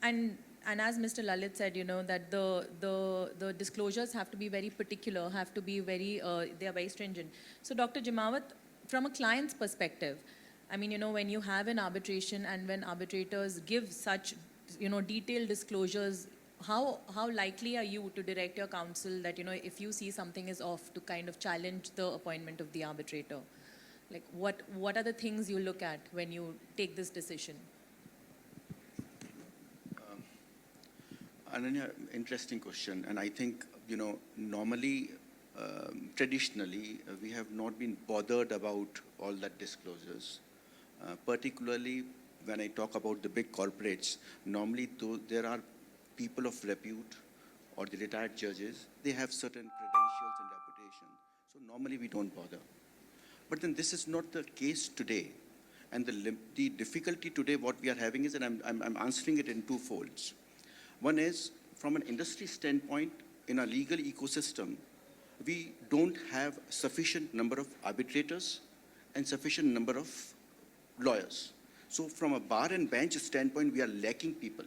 And as Mr. Lalit said, that the disclosures have to be very particular, have to be very, they are very stringent. So Dr. Jimawat, from a client's perspective, I mean, when you have an arbitration and when arbitrators give such, detailed disclosures, how likely are you to direct your counsel that, if you see something is off, to kind of challenge the appointment of the arbitrator? Like, what are the things you look at when you take this decision? Ananya, interesting question. And I think, normally, traditionally, we have not been bothered about all that disclosures. Particularly when I talk about the big corporates, normally there are people of repute or the retired judges, they have certain credentials and reputation. So normally we don't bother. But then this is not the case today. And the difficulty today, what we are having is, and I'm answering it in two folds. One is, from an industry standpoint, in a legal ecosystem, we don't have sufficient number of arbitrators and sufficient number of lawyers. So from a bar and bench standpoint, we are lacking people.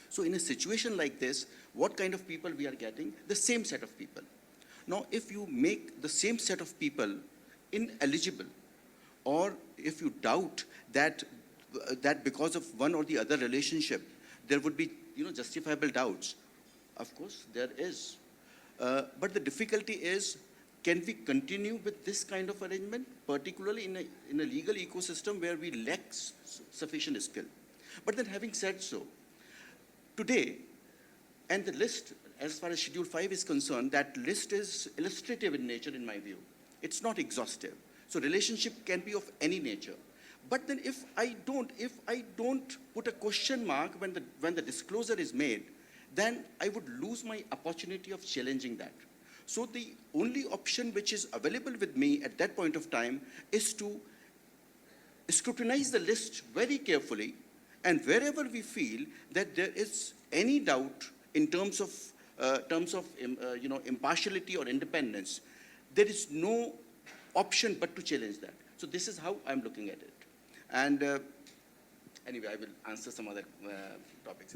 So in a situation like this, what kind of people we are getting? The same set of people. Now, if you make the same set of people ineligible, or if you doubt that because of one or the other relationship, there would be justifiable doubts. Of course, there is. But the difficulty is, can we continue with this kind of arrangement, particularly in a legal ecosystem where we lack sufficient skill? But then having said so, today, and the list, as far as Schedule 5 is concerned, that list is illustrative in nature, in my view. It's not exhaustive. So relationship can be of any nature. But then if I don't put a question mark when the disclosure is made, then I would lose my opportunity of challenging that. So the only option which is available with me at that point of time is to scrutinize the list very carefully, and wherever we feel that there is any doubt in terms of impartiality or independence, there is no option but to challenge that. So this is how I'm looking at it. And anyway, I will answer some other topics.